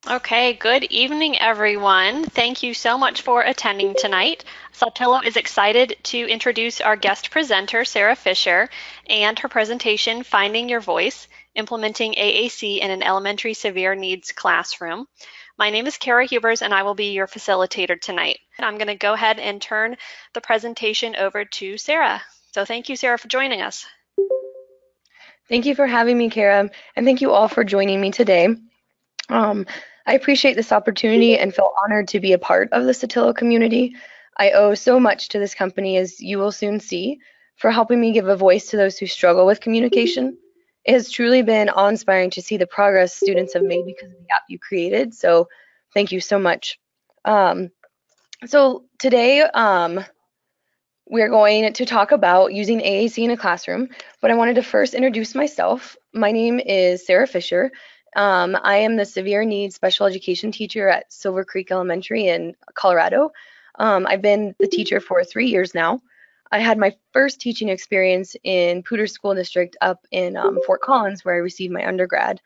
Okay, good evening, everyone. Thank you so much for attending tonight. Saltillo is excited to introduce our guest presenter, Sarah Fischer, and her presentation, Finding Your Voice, Implementing AAC in an Elementary Severe Needs Classroom. My name is Kara Hubers, and I will be your facilitator tonight. I'm going to go ahead and turn the presentation over to Sarah. So thank you, Sarah, for joining us. Thank you for having me, Kara, and thank you all for joining me today. I appreciate this opportunity and feel honored to be a part of the Saltillo community. I owe so much to this company, as you will soon see, for helping me give a voice to those who struggle with communication. It has truly been awe-inspiring to see the progress students have made because of the app you created, so thank you so much. Um, so today, we're going to talk about using AAC in a classroom, but I wanted to first introduce myself. My name is Sarah Fischer. I am the severe needs special education teacher at Silver Creek Elementary in Colorado. I've been the teacher for 3 years now. I had my first teaching experience in Poudre School District up in Fort Collins, where I received my undergrad.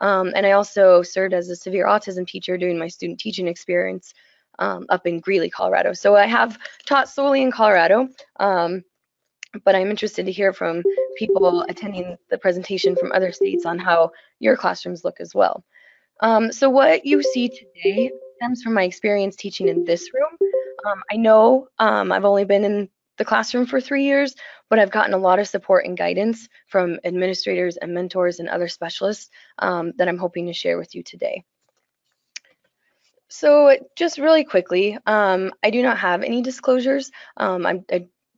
And I also served as a severe autism teacher during my student teaching experience up in Greeley, Colorado. So I have taught solely in Colorado, but I'm interested to hear from people attending the presentation from other states on how your classrooms look as well. So what you see today stems from my experience teaching in this room. I know I've only been in the classroom for 3 years, but I've gotten a lot of support and guidance from administrators and mentors and other specialists that I'm hoping to share with you today. So just really quickly, I do not have any disclosures. I'm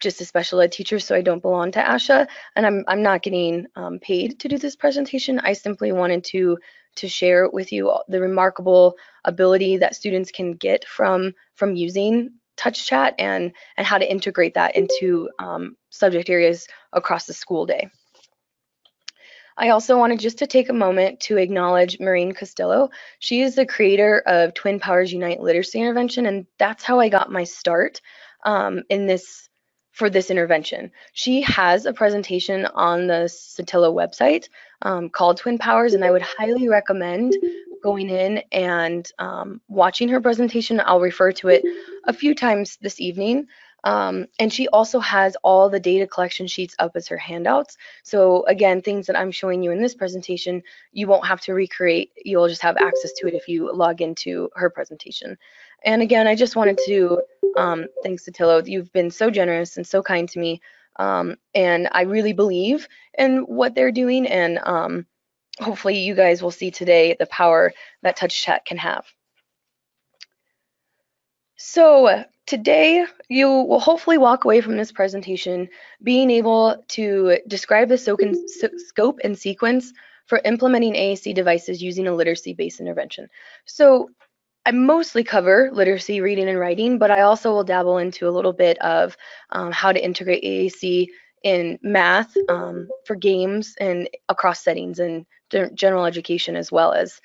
just a special ed teacher, so I don't belong to ASHA, and I'm not getting paid to do this presentation. I simply wanted to share with you the remarkable ability that students can get from using touch chat and how to integrate that into subject areas across the school day. I also wanted just to take a moment to acknowledge Maureen Costello. She is the creator of Twin Powers Unite Literacy Intervention, and that's how I got my start in this for this intervention. She has a presentation on the Saltillo website called Twin Powers, and I would highly recommend going in and watching her presentation. I'll refer to it a few times this evening. And she also has all the data collection sheets up as her handouts. So again, things that I'm showing you in this presentation, you won't have to recreate. You'll just have access to it if you log into her presentation. And again, I just wanted to, thanks to Tillo, you've been so generous and so kind to me. And I really believe in what they're doing. And hopefully you guys will see today the power that touch chat can have. So today you will hopefully walk away from this presentation being able to describe the scope and sequence for implementing AAC devices using a literacy-based intervention. So I mostly cover literacy, reading, and writing, but I also will dabble into a little bit of how to integrate AAC in math for games and across settings and general education as well as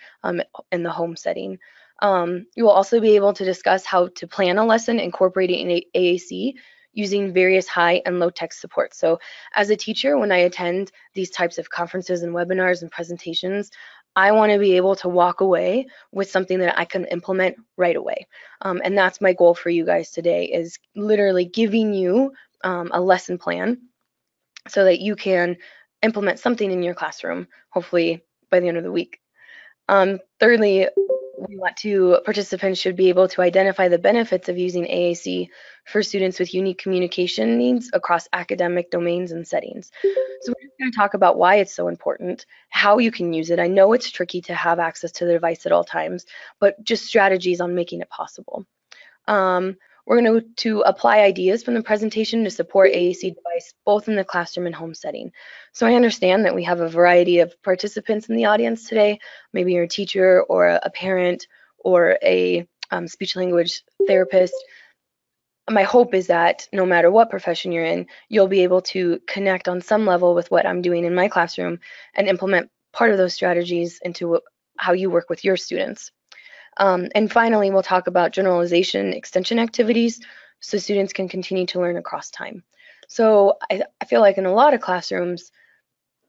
in the home setting. You will also be able to discuss how to plan a lesson incorporating AAC using various high and low tech support. So as a teacher, when I attend these types of conferences and webinars and presentations, I want to be able to walk away with something that I can implement right away. And that's my goal for you guys today, is literally giving you a lesson plan so that you can implement something in your classroom, hopefully by the end of the week. Thirdly, we want to participants should be able to identify the benefits of using AAC for students with unique communication needs across academic domains and settings. So we're just going to talk about why it's so important, how you can use it. I know it's tricky to have access to the device at all times, but just strategies on making it possible. We're going to apply ideas from the presentation to support AAC device both in the classroom and home setting. So I understand that we have a variety of participants in the audience today. Maybe you're a teacher or a parent or a speech language therapist. My hope is that no matter what profession you're in, you'll be able to connect on some level with what I'm doing in my classroom and implement part of those strategies into how you work with your students. And finally, we'll talk about generalization extension activities so students can continue to learn across time. So I feel like in a lot of classrooms,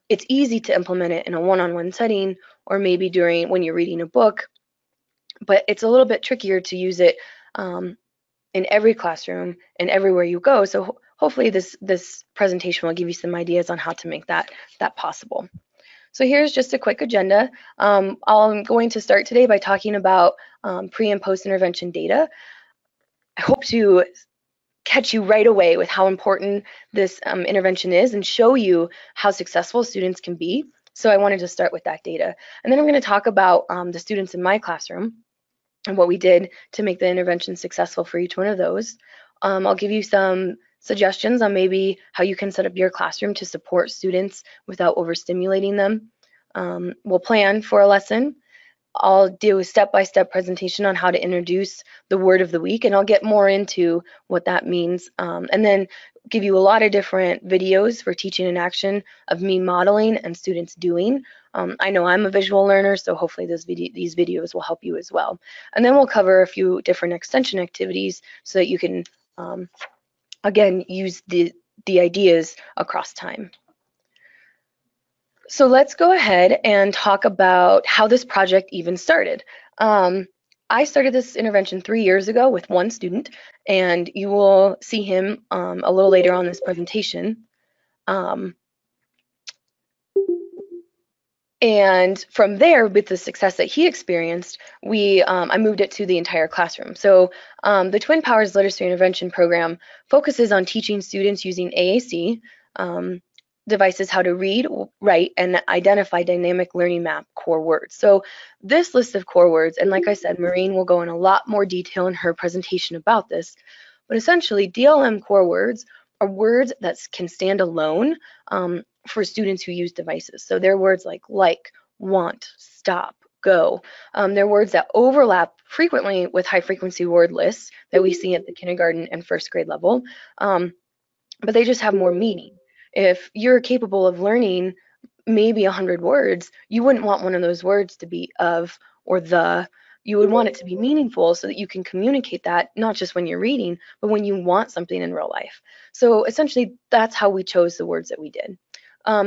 it's easy to implement it in a one-on-one setting or maybe during when you're reading a book. but it's a little bit trickier to use it in every classroom and everywhere you go. So hopefully this presentation will give you some ideas on how to make that possible. So here's just a quick agenda. I'm going to start today by talking about pre and post intervention data. I hope to catch you right away with how important this intervention is and show you how successful students can be. So I wanted to start with that data. And then I'm going to talk about the students in my classroom and what we did to make the intervention successful for each one of those. I'll give you some suggestions on maybe how you can set up your classroom to support students without overstimulating them. We'll plan for a lesson. I'll do a step-by-step presentation on how to introduce the word of the week, and I'll get more into what that means, and then give you a lot of different videos for teaching in action of me modeling and students doing. I know I'm a visual learner, so hopefully these videos will help you as well. And then we'll cover a few different extension activities so that you can, again, use the ideas across time. So let's go ahead and talk about how this project even started. I started this intervention 3 years ago with one student, and you will see him a little later on this presentation. And from there, with the success that he experienced, I moved it to the entire classroom. So the Twin Powers Literacy Intervention Program focuses on teaching students using AAC devices how to read, write, and identify dynamic learning map core words. So this list of core words, and like I said, Maureen will go in a lot more detail in her presentation about this, but essentially DLM core words are words that can stand alone for students who use devices. So they're words like, want, stop, go. They're words that overlap frequently with high frequency word lists that we see at the kindergarten and first grade level, but they just have more meaning. If you're capable of learning maybe 100 words, you wouldn't want one of those words to be of or the. You would want it to be meaningful so that you can communicate that not just when you're reading, but when you want something in real life. So essentially, that's how we chose the words that we did.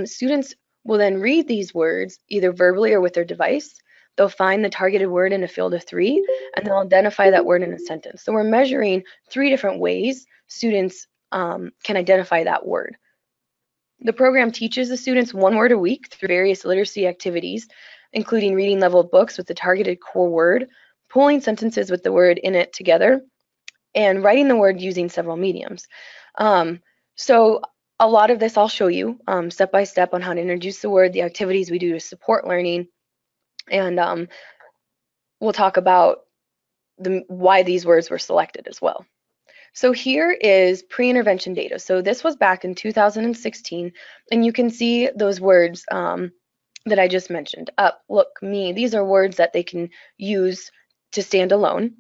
Students will then read these words either verbally or with their device. They'll find the targeted word in a field of 3, and they'll identify that word in a sentence. So we're measuring 3 different ways students can identify that word. The program teaches the students 1 word a week through various literacy activities, including reading level books with the targeted core word, pulling sentences with the word in it together, and writing the word using several mediums. So a lot of this I'll show you step by step on how to introduce the word, the activities we do to support learning, and we'll talk about why these words were selected as well. So here is pre-intervention data. So this was back in 2016, and you can see those words that I just mentioned. Up, look, me. These are words that they can use to stand alone.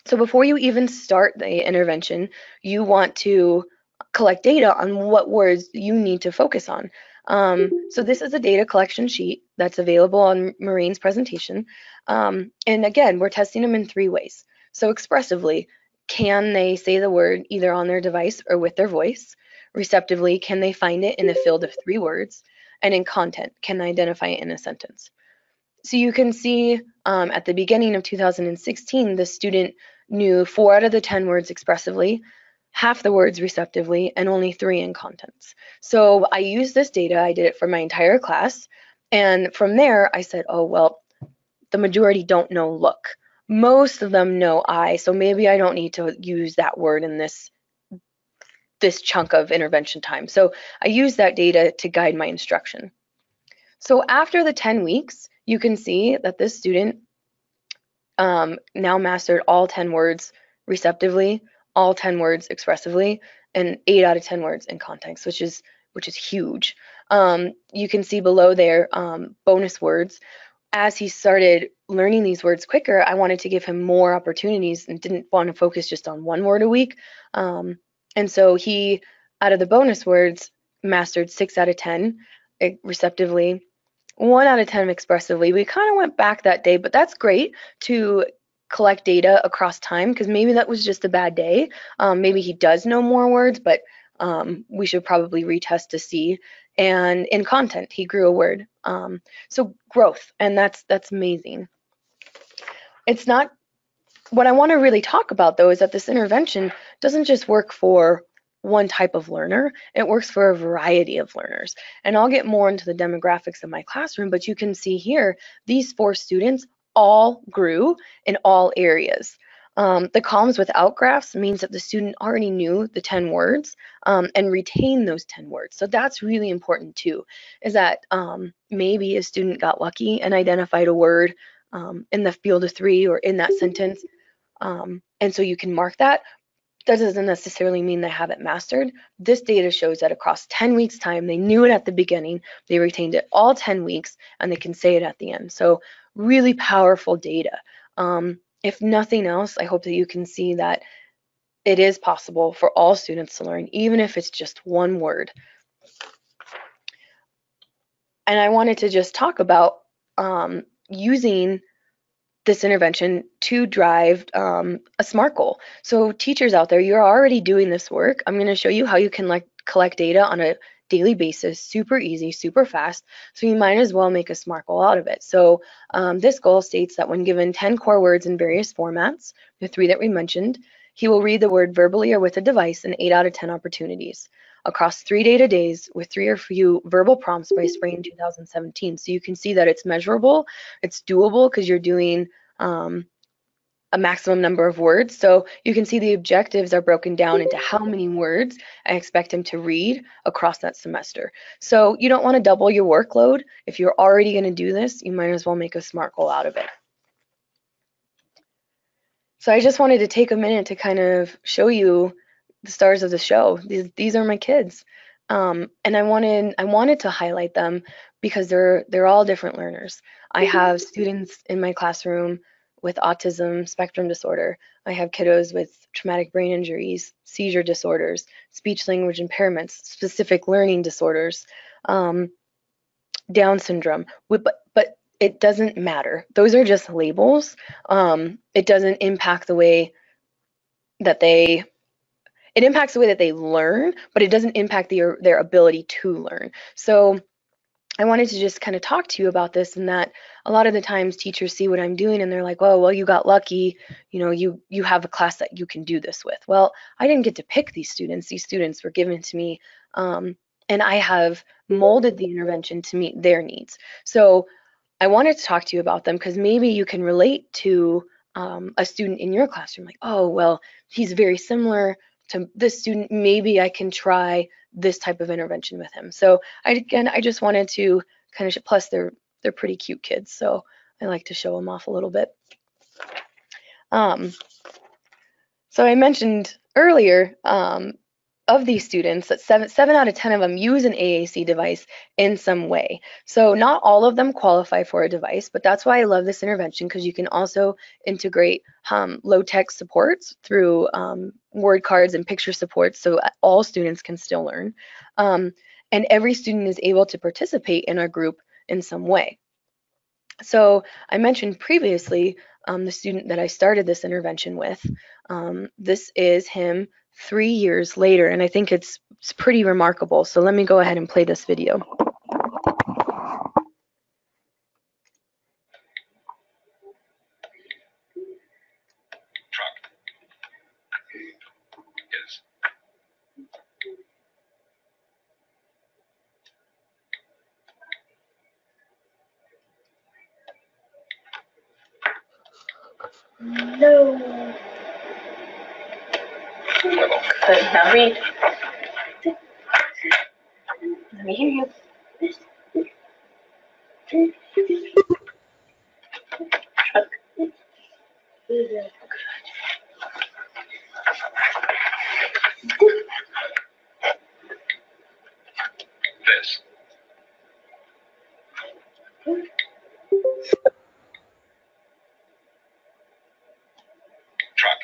So before you even start the intervention, you want to collect data on what words you need to focus on. So this is a data collection sheet that's available on Maureen's presentation. And again, we're testing them in 3 ways. So expressively, can they say the word either on their device or with their voice? Receptively, can they find it in a field of 3 words? And in content, can they identify it in a sentence? So you can see at the beginning of 2016, the student knew 4 out of the 10 words expressively, half the words receptively, and only 3 in contents. So I used this data, I did it for my entire class, and from there I said, oh, well, the majority don't know look. Most of them know I, so maybe I don't need to use that word in this chunk of intervention time. So I use that data to guide my instruction. So after the 10 weeks, you can see that this student now mastered all 10 words receptively, all 10 words expressively, and 8 out of 10 words in context, which is huge. You can see below there bonus words. As he started learning these words quicker, I wanted to give him more opportunities and didn't want to focus just on 1 word a week. And so he, out of the bonus words, mastered 6 out of 10 receptively, 1 out of 10 expressively. We kind of went back that day, but that's great to collect data across time because maybe that was just a bad day. Maybe he does know more words, but we should probably retest to see. And in content, he grew a word. So growth, and that's amazing. it's not, what I want to really talk about though is that this intervention doesn't just work for one type of learner, it works for a variety of learners. And I'll get more into the demographics of my classroom, but you can see here, these 4 students all grew in all areas. The columns without graphs means that the student already knew the 10 words and retained those 10 words. So that's really important too, is that maybe a student got lucky and identified a word in the field of 3 or in that sentence. And so you can mark that. That doesn't necessarily mean they have it mastered. This data shows that across 10 weeks time, they knew it at the beginning, they retained it all 10 weeks, and they can say it at the end. So really powerful data. If nothing else, I hope that you can see that it is possible for all students to learn, even if it's just one word. And I wanted to just talk about using this intervention to drive a SMART goal. So teachers out there, you're already doing this work. I'm going to show you how you can collect data on a daily basis, super easy, super fast. So you might as well make a SMART goal out of it. So this goal states that when given 10 core words in various formats, the 3 that we mentioned, he will read the word verbally or with a device in 8 out of 10 opportunities across 3 data days with 3 or few verbal prompts by spring 2017. So you can see that it's measurable, it's doable because you're doing a maximum number of words. So you can see the objectives are broken down into how many words I expect him to read across that semester. So you don't want to double your workload. If you're already going to do this, you might as well make a SMART goal out of it. So I just wanted to take a minute to kind of show you the stars of the show. These are my kids. And I wanted to highlight them because they're all different learners. I have students in my classroom with autism spectrum disorder. I have kiddos with traumatic brain injuries, seizure disorders, speech language impairments, specific learning disorders, Down syndrome. But it doesn't matter. Those are just labels. It doesn't impact the way that it impacts the way that they learn, but it doesn't impact their ability to learn. So I wanted to just kind of talk to you about this, and that a lot of the times teachers see what I'm doing and they're like, oh, well, you got lucky, you know, you have a class that you can do this with. Well, I didn't get to pick these students. These students were given to me, and I have molded the intervention to meet their needs. So I wanted to talk to you about them because maybe you can relate to a student in your classroom, like, oh, well, he's very similar to this student, maybe I can try this type of intervention with him. So I just wanted to kind of, plus they're pretty cute kids, so I like to show them off a little bit. So I mentioned earlier of these students that 7 out of 10 of them use an AAC device in some way. So not all of them qualify for a device, but that's why I love this intervention, because you can also integrate low-tech supports through word cards and picture supports, so all students can still learn. And every student is able to participate in our group in some way. So I mentioned previously the student that I started this intervention with. This is him 3 years later, and I think it's pretty remarkable. So let me go ahead and play this video. Truck is no. Could not read. Let me hear you. Truck. this. Truck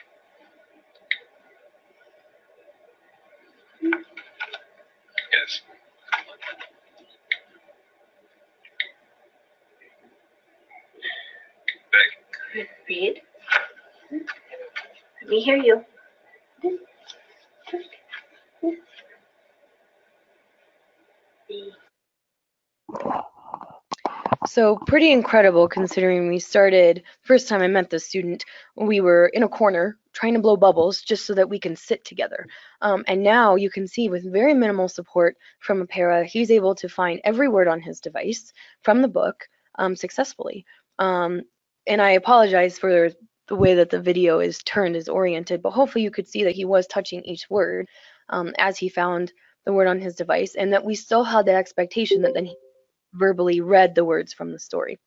is big. Could read. Let me hear you. So pretty incredible considering we started, first time I met this student, we were in a corner trying to blow bubbles just so that we can sit together. And now you can see with very minimal support from a para, he's able to find every word on his device from the book successfully. And I apologize for the way that the video is oriented, but hopefully you could see that he was touching each word as he found the word on his device, and that we still had that expectation that then he verbally read the words from the story.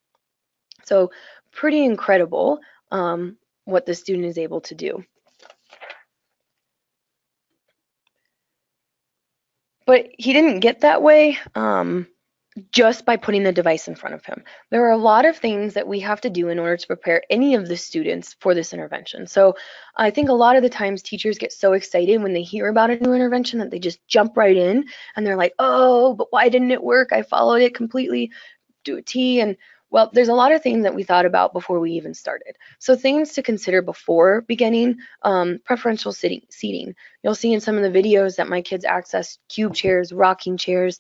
So pretty incredible what the student is able to do. But he didn't get that way just by putting the device in front of him. There are a lot of things that we have to do in order to prepare any of the students for this intervention. So I think a lot of the times teachers get so excited when they hear about a new intervention that they just jump right in and they're like, oh, but why didn't it work? I followed it completely to a T. And well, there's a lot of things that we thought about before we even started. So things to consider before beginning, preferential seating. You'll see in some of the videos that my kids access cube chairs, rocking chairs.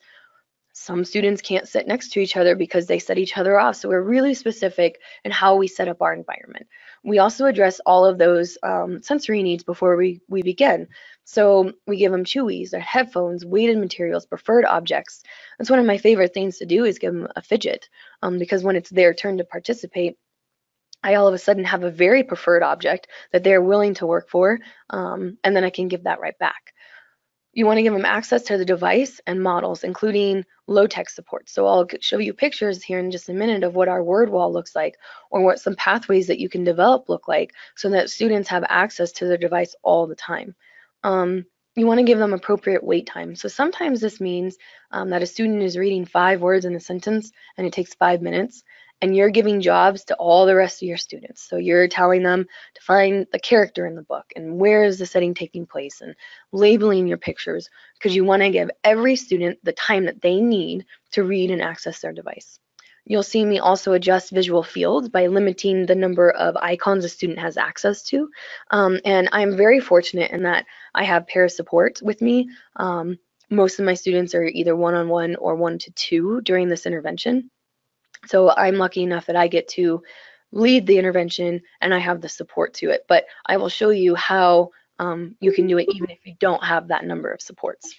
Some students can't sit next to each other because they set each other off. So we're really specific in how we set up our environment. We also address all of those sensory needs before we begin. So we give them chewies, their headphones, weighted materials, preferred objects. That's one of my favorite things to do is give them a fidget because when it's their turn to participate, I all of a sudden have a very preferred object that they're willing to work for, and then I can give that right back. You want to give them access to the device and models, including low-tech support. So I'll show you pictures here in just a minute of what our word wall looks like, or what some pathways that you can develop look like, so that students have access to their device all the time. You want to give them appropriate wait time. So sometimes this means that a student is reading 5 words in a sentence and it takes 5 minutes, and you're giving jobs to all the rest of your students. So you're telling them to find the character in the book and where is the setting taking place and labeling your pictures, because you want to give every student the time that they need to read and access their device. You'll see me also adjust visual fields by limiting the number of icons a student has access to. And I'm very fortunate in that I have para support with me. Most of my students are either one-on-one or 1-to-2 during this intervention. So I'm lucky enough that I get to lead the intervention and I have the support to it. But I will show you how you can do it even if you don't have that number of supports.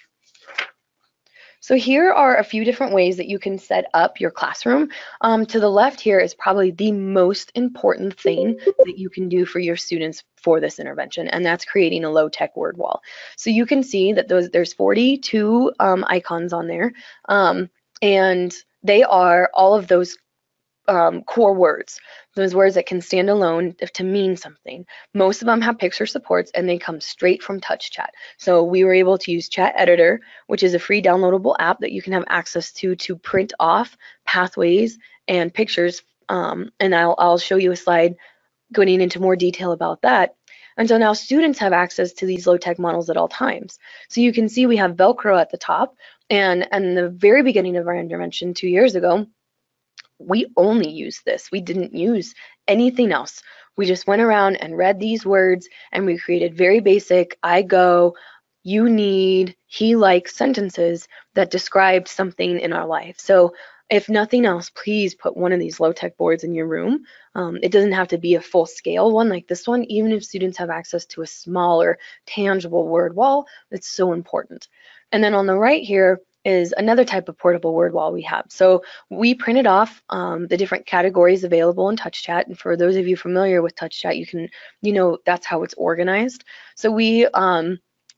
So here are a few different ways that you can set up your classroom. To the left here is probably the most important thing that you can do for your students for this intervention, and that's creating a low-tech word wall. So you can see that there's 42 icons on there, and they are all of those core words, those words that can stand alone to mean something. Most of them have picture supports and they come straight from TouchChat. So we were able to use Chat Editor, which is a free downloadable app that you can have access to print off pathways and pictures. And I'll show you a slide going into more detail about that. And so now students have access to these low-tech models at all times. So you can see we have Velcro at the top, and in the very beginning of our intervention 2 years ago, we only used this. We didn't use anything else. We just went around and read these words, and we created very basic I go, you need, he likes sentences that described something in our life. So if nothing else, please put one of these low-tech boards in your room. It doesn't have to be a full-scale one like this one. Even if students have access to a smaller, tangible word wall, it's so important. And then on the right here is another type of portable word wall we have. So we printed off the different categories available in TouchChat. And for those of you familiar with TouchChat, you know that's how it's organized. So we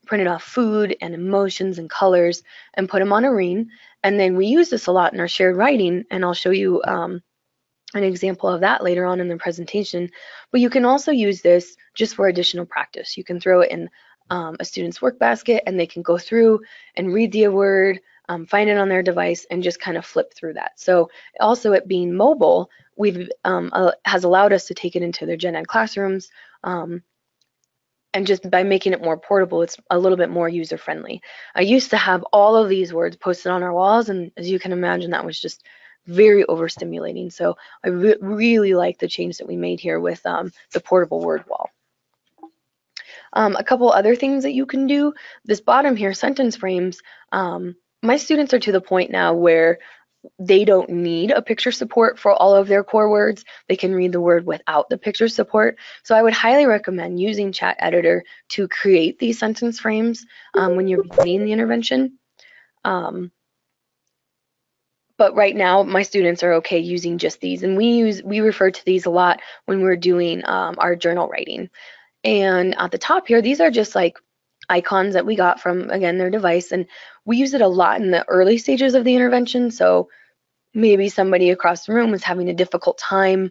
printed off food and emotions and colors and put them on a ring. And then we use this a lot in our shared writing, and I'll show you an example of that later on in the presentation. But you can also use this just for additional practice. You can throw it in a student's work basket, and they can go through and read the word, find it on their device, and just kind of flip through that. So also it being mobile, has allowed us to take it into their gen ed classrooms, and just by making it more portable, it's a little bit more user-friendly. I used to have all of these words posted on our walls, and as you can imagine, that was just very overstimulating. So I really like the change that we made here with the portable word wall. A couple other things that you can do. This bottom here, sentence frames, my students are to the point now where they don't need a picture support for all of their core words. They can read the word without the picture support. So I would highly recommend using Chat Editor to create these sentence frames when you're beginning the intervention. But right now, my students are okay using just these, and we refer to these a lot when we're doing our journal writing. And at the top here, these are just like icons that we got from, again, their device, and we use it a lot in the early stages of the intervention. So maybe somebody across the room was having a difficult time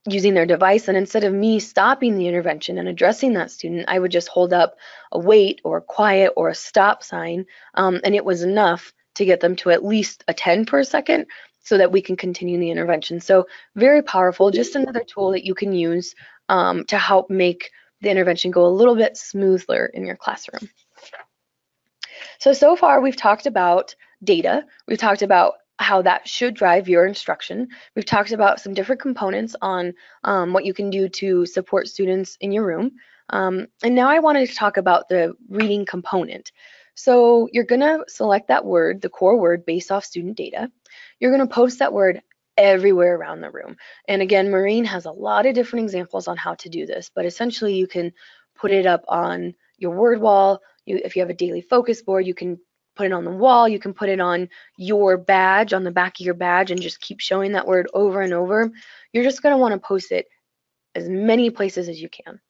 using their device, and instead of me stopping the intervention and addressing that student, I would just hold up a wait or a quiet or a stop sign, and it was enough to get them to at least a 10 per second so that we can continue the intervention. So very powerful, just another tool that you can use to help make the intervention go a little bit smoother in your classroom. So far we've talked about data, we've talked about how that should drive your instruction. We've talked about some different components on what you can do to support students in your room. And now I wanted to talk about the reading component. So you're gonna select that word, the core word, based off student data. You're gonna post that word everywhere around the room. And again, Maureen has a lot of different examples on how to do this, but essentially you can put it up on your word wall. If you have a daily focus board, you can put it on the wall, you can put it on your badge, on the back of your badge, and just keep showing that word over and over. You're just going to want to post it as many places as you can.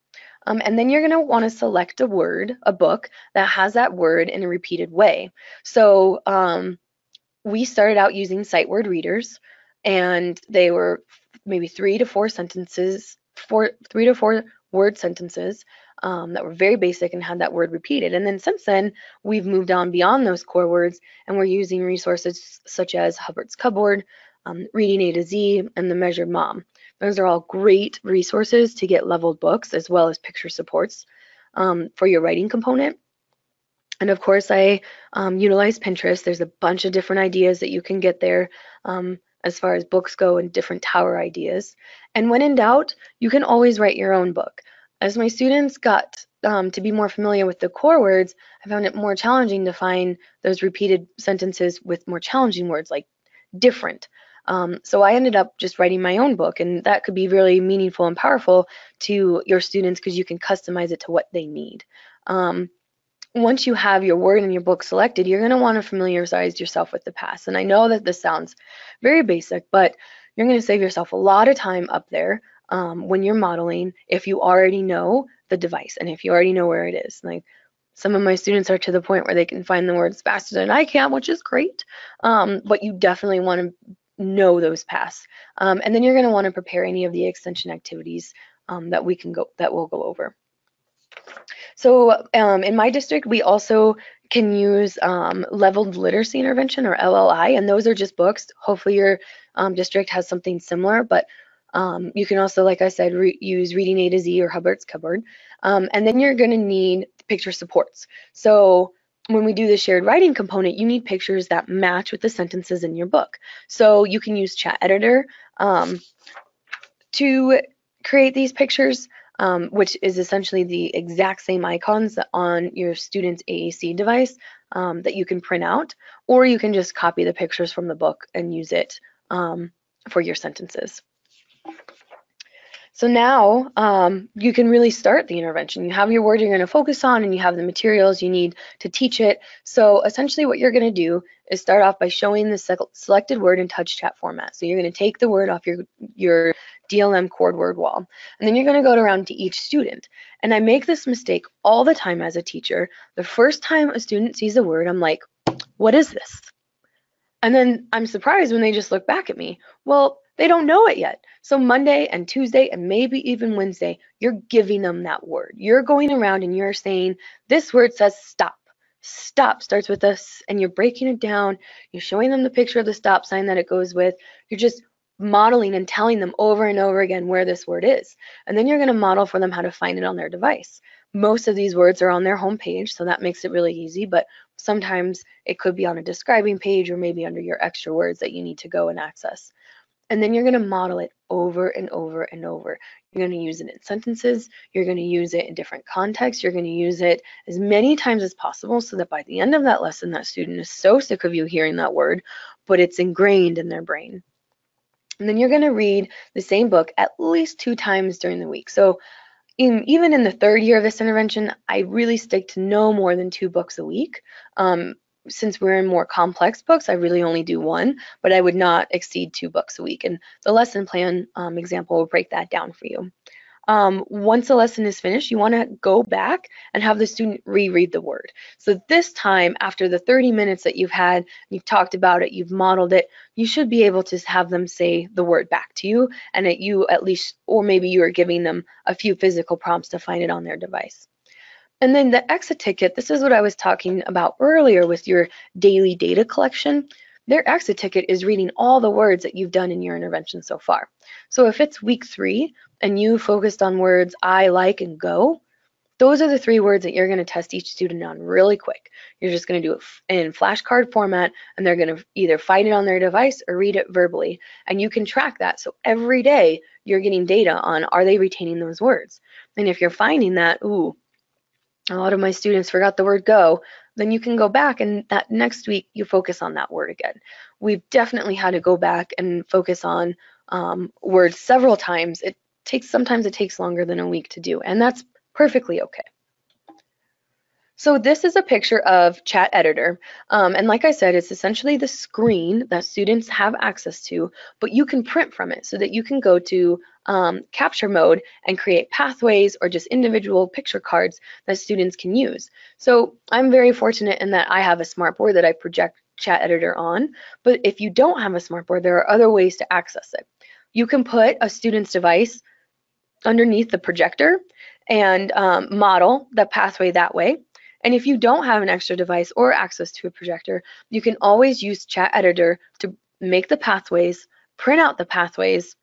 And then you're going to want to select a word, a book, that has that word in a repeated way. So we started out using sight word readers, and they were maybe 3 to 4 sentences, 3 to 4 word sentences that were very basic and had that word repeated. And then since then, we've moved on beyond those core words, and we're using resources such as Hubbard's Cupboard, Reading A to Z, and The Measured Mom. Those are all great resources to get leveled books as well as picture supports for your writing component. And of course, I utilize Pinterest. There's a bunch of different ideas that you can get there as far as books go and different tower ideas. And when in doubt, you can always write your own book. As my students got to be more familiar with the core words, I found it more challenging to find those repeated sentences with more challenging words like different. So I ended up just writing my own book, and that could be really meaningful and powerful to your students because you can customize it to what they need. Once you have your word in your book selected, you're going to want to familiarize yourself with the past. And I know that this sounds very basic, but you're going to save yourself a lot of time up there when you're modeling if you already know the device and if you already know where it is. Like some of my students are to the point where they can find the words faster than I can, which is great, but you definitely want to know those paths. And then you're going to want to prepare any of the extension activities that we'll go over. So in my district, we also can use leveled literacy intervention, or LLI, and those are just books. Hopefully your district has something similar, but you can also, like I said, use Reading A to Z or Hubbard's Cupboard. And then you're going to need picture supports. So when we do the shared writing component, you need pictures that match with the sentences in your book. So you can use Chat Editor to create these pictures, which is essentially the exact same icons on your student's AAC device that you can print out, or you can just copy the pictures from the book and use it for your sentences. So now you can really start the intervention. You have your word you're going to focus on, and you have the materials you need to teach it. So essentially what you're going to do is start off by showing the selected word in touch chat format. So you're going to take the word off your DLM cord word wall, and then you're going to go around to each student. And I make this mistake all the time as a teacher. The first time a student sees a word, I'm like, what is this? And then I'm surprised when they just look back at me. Well, they don't know it yet. So Monday and Tuesday and maybe even Wednesday, you're giving them that word. You're going around and you're saying, this word says stop. Stop starts with us, and you're breaking it down. You're showing them the picture of the stop sign that it goes with. You're just modeling and telling them over and over again where this word is. And then you're going to model for them how to find it on their device. Most of these words are on their home page, so that makes it really easy, but sometimes it could be on a describing page or maybe under your extra words that you need to go and access. And then you're going to model it over and over and over. You're going to use it in sentences. You're going to use it in different contexts. You're going to use it as many times as possible so that by the end of that lesson, that student is so sick of you hearing that word, but it's ingrained in their brain. And then you're going to read the same book at least 2 times during the week. So even in the 3rd year of this intervention, I really stick to no more than 2 books a week. Since we're in more complex books, I really only do 1, but I would not exceed 2 books a week. And the lesson plan example will break that down for you. Once a lesson is finished, you want to go back and have the student reread the word. So this time, after the 30 minutes that you've had, you've talked about it, you've modeled it, you should be able to have them say the word back to you, and that you at least, or maybe you are giving them a few physical prompts to find it on their device. And then the exit ticket, this is what I was talking about earlier with your daily data collection. Their exit ticket is reading all the words that you've done in your intervention so far. So if it's week 3 and you focused on words I, like, and go, those are the 3 words that you're going to test each student on really quick. You're just going to do it in flashcard format, and they're going to either find it on their device or read it verbally. And you can track that. So every day you're getting data on, are they retaining those words? And if you're finding that, ooh, a lot of my students forgot the word go, then you can go back and that next week you focus on that word again. We've definitely had to go back and focus on words several times. Sometimes it takes longer than a week to do, and that's perfectly okay. So this is a picture of Chat Editor, and like I said, it's essentially the screen that students have access to, but you can print from it so that you can go to capture mode and create pathways or just individual picture cards that students can use. So I'm very fortunate in that I have a Smartboard that I project Chat Editor on, but if you don't have a Smartboard, there are other ways to access it. You can put a student's device underneath the projector and model the pathway that way. And if you don't have an extra device or access to a projector, you can always use Chat Editor to make the pathways, print out the pathways,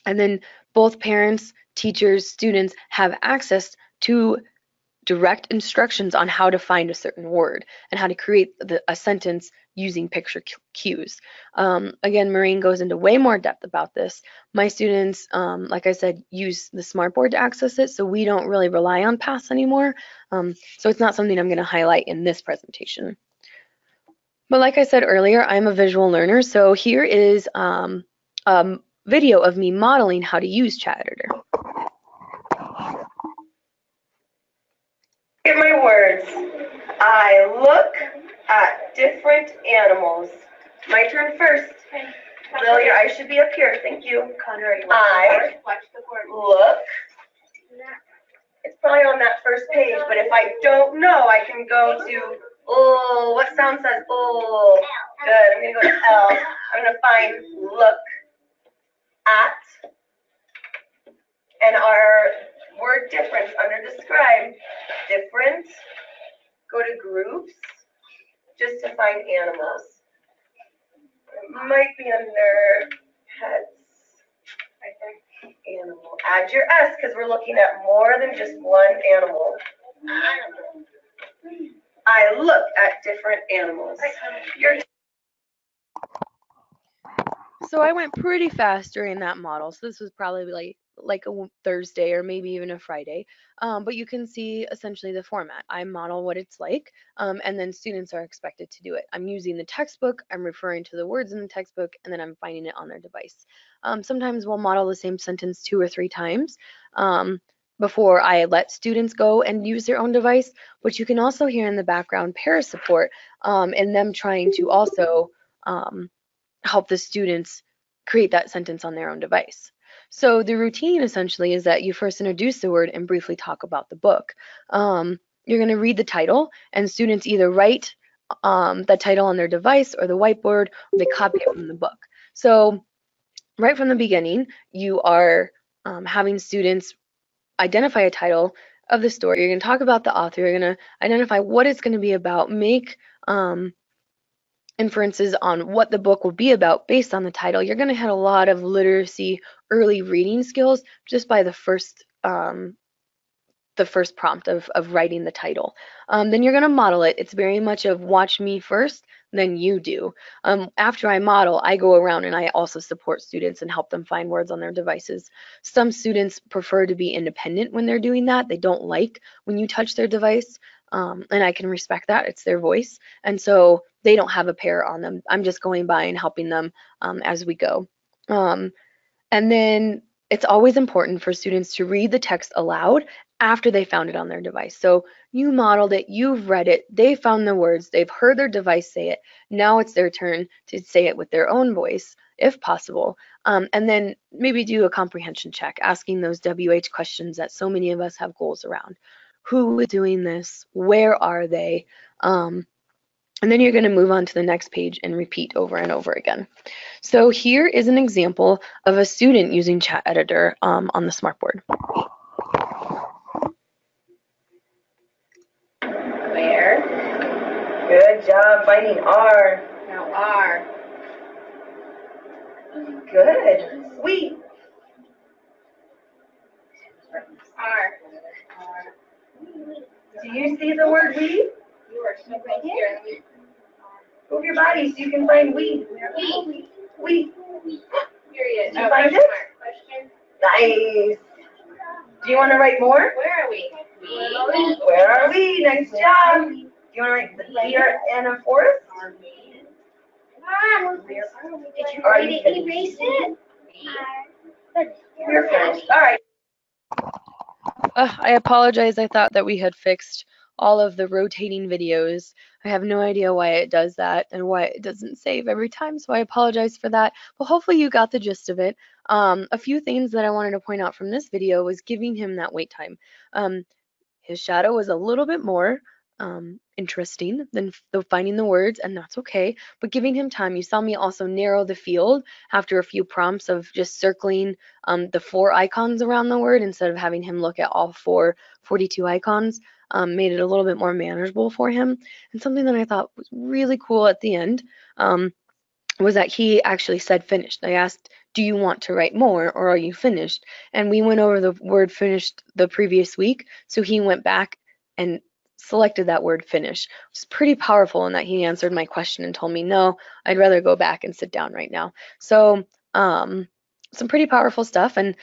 and then both parents, teachers, students have access to direct instructions on how to find a certain word and how to create a sentence using picture cues. Again, Maureen goes into way more depth about this. My students, like I said, use the Smartboard to access it, so we don't really rely on paths anymore. So it's not something I'm going to highlight in this presentation. But like I said earlier, I'm a visual learner, so here is a video of me modeling how to use Chat Editor. Look at my words. I look at different animals. My turn first. Lily, I should be up here. Thank you. I look. It's probably on that first page, but if I don't know, I can go to, oh, what sound says, oh, good. I'm going to go to L. I'm going to find look at, and our word difference under describe, different, go to groups, just to find animals. It might be under pets, animal. Add your S because we're looking at more than just one animal. I look at different animals. So I went pretty fast during that model. So this was probably like a Thursday or maybe even a Friday. But you can see essentially the format. I model what it's like, and then students are expected to do it. I'm using the textbook, I'm referring to the words in the textbook, and then I'm finding it on their device. Sometimes we'll model the same sentence 2 or 3 times before I let students go and use their own device. But you can also hear in the background para support and them trying to also help the students create that sentence on their own device. So the routine essentially is that you first introduce the word and briefly talk about the book. You're going to read the title, and students either write the title on their device or the whiteboard, or they copy it from the book. So right from the beginning, you are having students identify a title of the story. You're going to talk about the author. You're going to identify what it's going to be about, make inferences on what the book will be about based on the title. You're going to have a lot of literacy, early reading skills just by the first prompt of writing the title. Then you're going to model it. It's very much of watch me first, than you do. After I model, I go around and I also support students and help them find words on their devices. Some students prefer to be independent when they're doing that. They don't like when you touch their device, and I can respect that. It's their voice. And so they don't have a pair on them. I'm just going by and helping them as we go. And then it's always important for students to read the text aloud after they found it on their device. So you modeled it, you've read it, they found the words, they've heard their device say it. Now it's their turn to say it with their own voice, if possible. And then maybe do a comprehension check, asking those WH questions that so many of us have goals around. Who is doing this? Where are they? And then you're going to move on to the next page and repeat over and over again. So here is an example of a student using Chat Editor on the Smartboard. Where? Good job finding R. Now R. Good. Sweet. R. Do you see the word we? You are so right here. Move your body so you can find we. We. Period. Did you find it? Nice. Do you want to write more? Where are we? Where are we? Nice job. Do you want to write the here and a fourth? Did you erase it? You're finished. All right. I apologize. I thought that we had fixed all of the rotating videos. I have no idea why it does that and why it doesn't save every time, so I apologize for that. But hopefully you got the gist of it. A few things that I wanted to point out from this video was giving him that wait time. His shadow was a little bit more interesting than finding the words, and that's okay, but giving him time. You saw me also narrow the field after a few prompts of just circling the 4 icons around the word instead of having him look at all 42 icons. Made it a little bit more manageable for him. And something that I thought was really cool at the end was that he actually said finished. I asked, do you want to write more or are you finished? And we went over the word finished the previous week, so he went back and selected that word finish. It was pretty powerful in that he answered my question and told me, no, I'd rather go back and sit down right now. So some pretty powerful stuff. And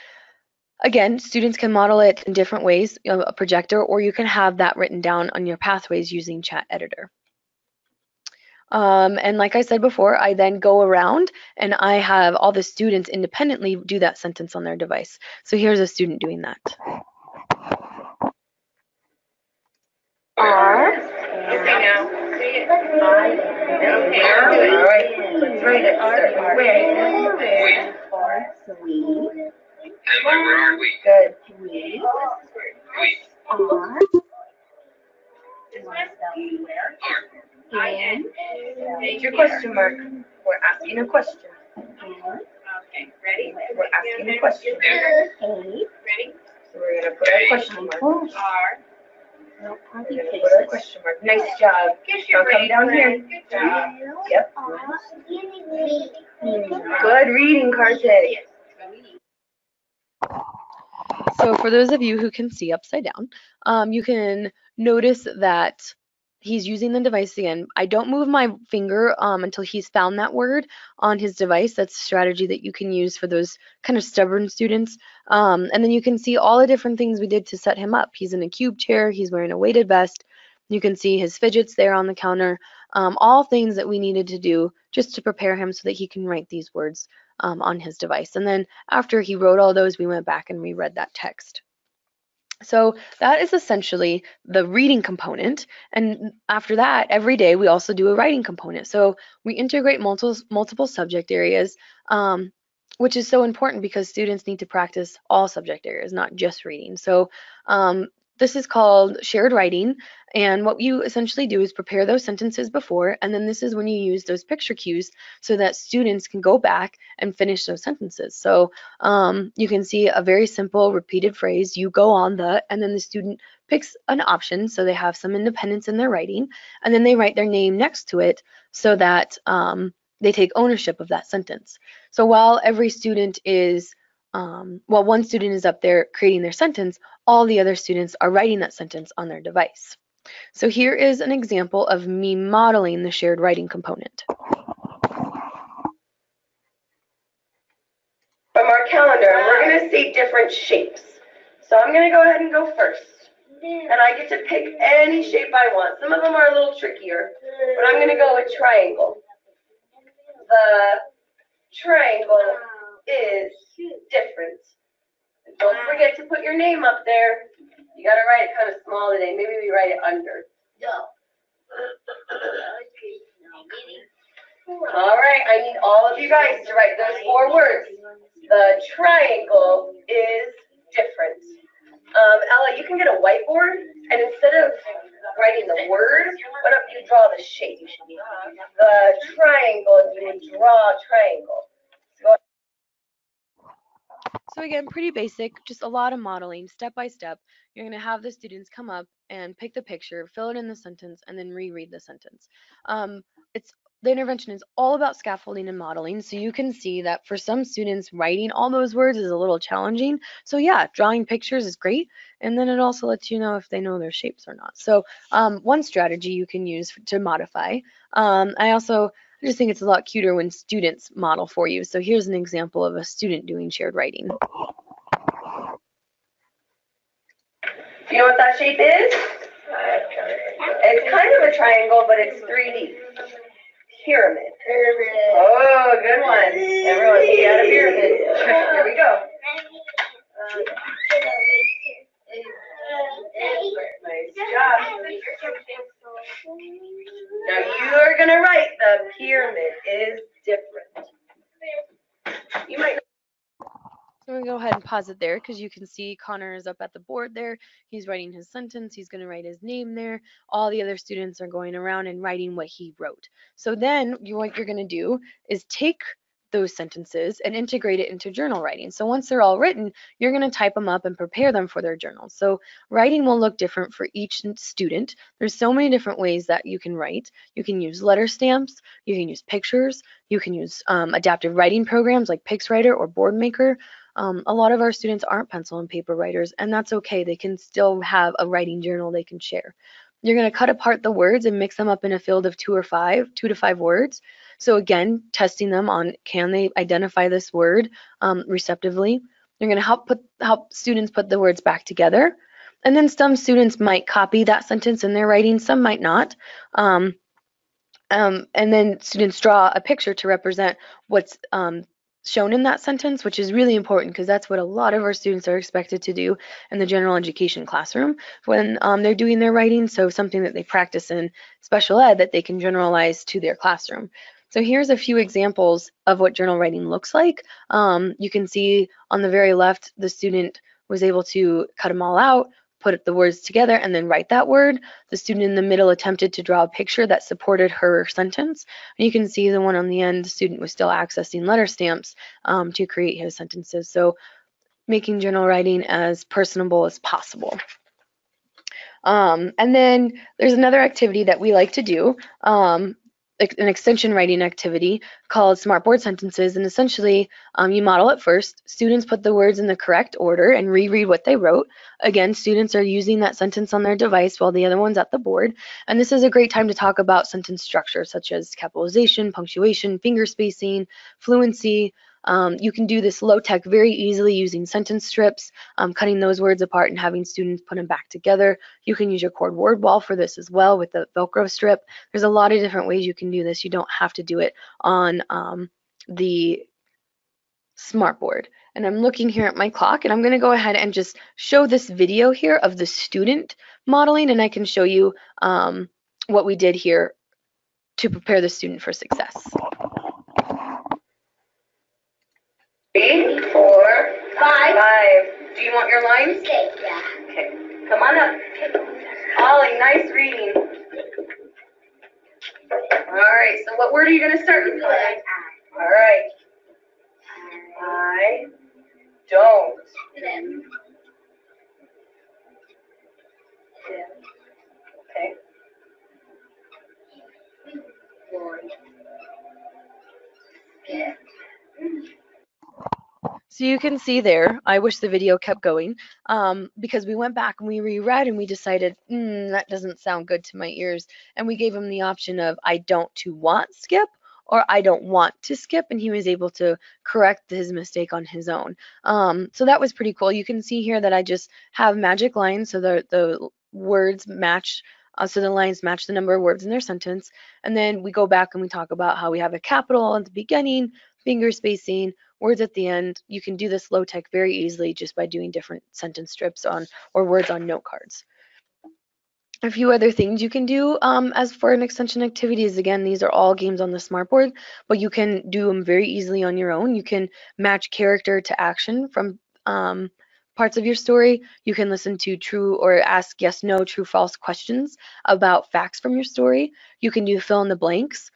again, students can model it in different ways, a projector, or you can have that written down on your pathways using Chat Editor. And like I said before, I then go around and I have all the students independently do that sentence on their device. So here's a student doing that. R. Okay, now. Say it. I. All right. Let's write it. Start with where. Sweet. And where are we? Good. We. R. Are. It's your question mark. We're asking a question. Okay, ready? We're asking a question. Ready? So we're going to put our question mark. R. We're going to put our question mark. Nice job. Now come down here. Good job. Yep. Good reading, Carson. So for those of you who can see upside down, you can notice that he's using the device again. I don't move my finger until he's found that word on his device. That's a strategy that you can use for those kind of stubborn students. And then you can see all the different things we did to set him up. He's in a cube chair. He's wearing a weighted vest. You can see his fidgets there on the counter. All things that we needed to do just to prepare him so that he can write these words on his device. And then after he wrote all those, we went back and reread that text. So that is essentially the reading component. And after that, every day we also do a writing component. So we integrate multiple subject areas, which is so important because students need to practice all subject areas, not just reading. So this is called shared writing. And what you essentially do is prepare those sentences before, and then this is when you use those picture cues so that students can go back and finish those sentences. So you can see a very simple repeated phrase, you go on the, and then the student picks an option so they have some independence in their writing, and then they write their name next to it so that they take ownership of that sentence. So while every student is while one student is up there creating their sentence, all the other students are writing that sentence on their device. So here is an example of me modeling the shared writing component. From our calendar, we're going to see different shapes. So I'm going to go ahead and go first. And I get to pick any shape I want. Some of them are a little trickier, but I'm going to go with triangle. The triangle is different. Don't forget to put your name up there. You got to write it kind of small today. Maybe we write it under. All right, I need all of you guys to write those 4 words. The triangle is different. Ella, you can get a whiteboard, and instead of writing the word, why don't you draw the shape? The triangle, you would draw a triangle. So again, pretty basic, just a lot of modeling, step by step. You're going to have the students come up and pick the picture, fill it in the sentence, and then reread the sentence. The intervention is all about scaffolding and modeling, so you can see that for some students, writing all those words is a little challenging. So yeah, drawing pictures is great, and then it also lets you know if they know their shapes or not. So one strategy you can use to modify. I just think it's a lot cuter when students model for you. So here's an example of a student doing shared writing. You know what that shape is? It's kind of a triangle, but it's 3D. Pyramid. Oh, good one. Everyone, see out a pyramid. Here we go. Nice job. Now you are going to write the pyramid is different. You might. So I'm going to go ahead and pause it there because you can see Connor is up at the board there. He's writing his sentence. He's going to write his name there. All the other students are going around and writing what he wrote. So then what you're going to do is take those sentences and integrate it into journal writing. So once they're all written, you're going to type them up and prepare them for their journals. So writing will look different for each student. There's so many different ways that you can write. You can use letter stamps. You can use pictures. You can use adaptive writing programs like PixWriter or BoardMaker. A lot of our students aren't pencil and paper writers, and that's okay. They can still have a writing journal they can share. You're going to cut apart the words and mix them up in a field of 2 to 5 words. So again, testing them on can they identify this word receptively. You're going to help students put the words back together. And then some students might copy that sentence in their writing, some might not. And then students draw a picture to represent what's shown in that sentence, which is really important because that's what a lot of our students are expected to do in the general education classroom when they're doing their writing. So something that they practice in special ed that they can generalize to their classroom. So here's a few examples of what journal writing looks like. You can see on the very left, the student was able to cut them all out, put the words together, and then write that word. The student in the middle attempted to draw a picture that supported her sentence. And you can see the one on the end, the student was still accessing letter stamps to create his sentences. So making journal writing as personable as possible. And then there's another activity that we like to do, an extension writing activity called Smartboard sentences, and essentially you model it first. Students put the words in the correct order and reread what they wrote. Again, students are using that sentence on their device while the other one's at the board, and this is a great time to talk about sentence structure such as capitalization, punctuation, finger spacing, fluency. You can do this low-tech very easily using sentence strips, cutting those words apart and having students put them back together. You can use your cord word wall for this as well with the Velcro strip. There's a lot of different ways you can do this. You don't have to do it on the Smartboard. And I'm looking here at my clock, and I'm going to go ahead and just show this video here of the student modeling, and I can show you what we did here to prepare the student for success. 3, 4, 5. Do you want your lines? Yeah. Okay. Come on up. Ollie, nice reading. All right. So what word are you going to start with? All right. I don't. Okay. So you can see there, I wish the video kept going, because we went back and we reread and we decided, that doesn't sound good to my ears. And we gave him the option of I don't to want skip or I don't want to skip, and he was able to correct his mistake on his own. So that was pretty cool. You can see here that I just have magic lines so the words match, so the lines match the number of words in their sentence. And then we go back and we talk about how we have a capital at the beginning, finger spacing, words at the end. You can do this low tech very easily just by doing different sentence strips on or words on note cards. A few other things you can do as for an extension activity is, again, these are all games on the Smartboard, but you can do them very easily on your own. You can match character to action from parts of your story. You can listen to true or ask yes, no, true, false questions about facts from your story. You can do fill in the blanks,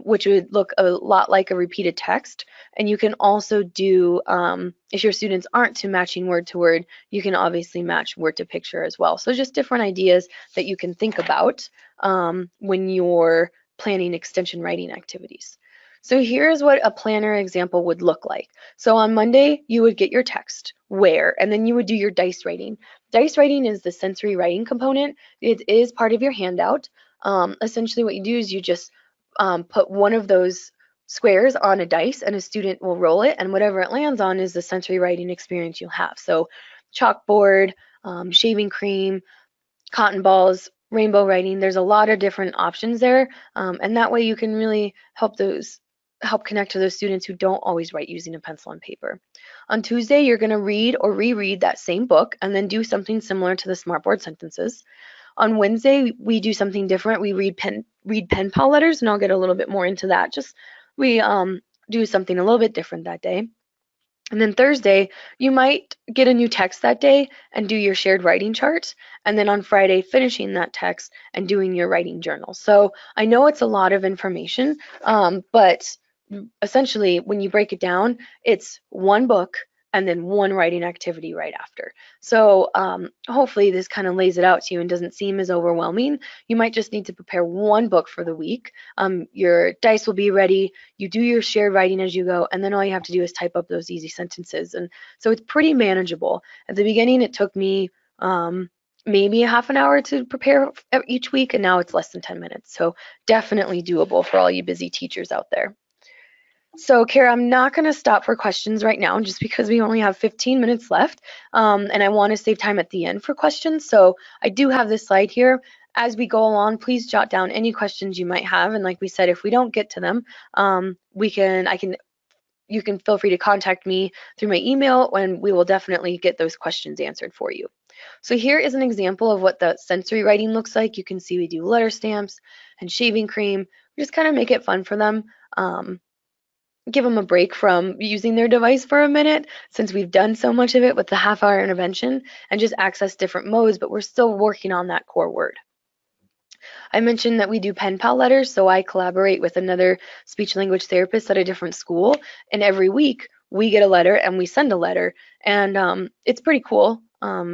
which would look a lot like a repeated text. And you can also do, if your students aren't to matching word to word, you can obviously match word to picture as well. So just different ideas that you can think about when you're planning extension writing activities. So here's what a planner example would look like. So on Monday, you would get your text, where, and then you would do your dice writing. Dice writing is the sensory writing component. It is part of your handout. Essentially what you do is you just put one of those squares on a dice and a student will roll it, and whatever it lands on is the sensory writing experience you'll have. So chalkboard, shaving cream, cotton balls, rainbow writing, there's a lot of different options there, and that way you can really help connect to those students who don't always write using a pencil and paper. On Tuesday, you're going to read or reread that same book and then do something similar to the Smartboard sentences. On Wednesday, we do something different. We read pen pal letters, and I'll get a little bit more into that. Just we do something a little bit different that day. And then Thursday, you might get a new text that day and do your shared writing chart. And then on Friday, finishing that text and doing your writing journal. So I know it's a lot of information, but essentially when you break it down, it's one book and then one writing activity right after. So hopefully this kind of lays it out to you and doesn't seem as overwhelming. You might just need to prepare one book for the week. Your dice will be ready. You do your shared writing as you go, and then all you have to do is type up those easy sentences. And so it's pretty manageable. At the beginning, it took me maybe a half an hour to prepare each week, and now it's less than 10 minutes. So definitely doable for all you busy teachers out there. So Kara, I'm not going to stop for questions right now just because we only have 15 minutes left, and I want to save time at the end for questions. So I do have this slide here. As we go along, please jot down any questions you might have. And like we said, if we don't get to them, you can feel free to contact me through my email, and we will definitely get those questions answered for you. So here is an example of what the sensory writing looks like. You can see we do letter stamps and shaving cream. We just kind of make it fun for them. Give them a break from using their device for a minute, since we've done so much of it with the half-hour intervention, and just access different modes, but we're still working on that core word. I mentioned that we do pen pal letters, so I collaborate with another speech language therapist at a different school, and every week we get a letter and we send a letter, and it's pretty cool.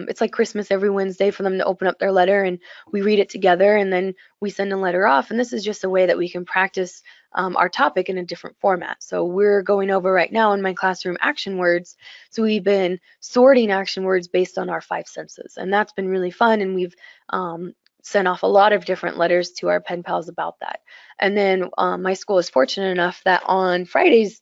It's like Christmas every Wednesday for them to open up their letter, and we read it together, and then we send a letter off. And this is just a way that we can practice our topic in a different format. So we're going over right now in my classroom action words. So we've been sorting action words based on our 5 senses, and that's been really fun. And we've sent off a lot of different letters to our pen pals about that. And then my school is fortunate enough that on Fridays,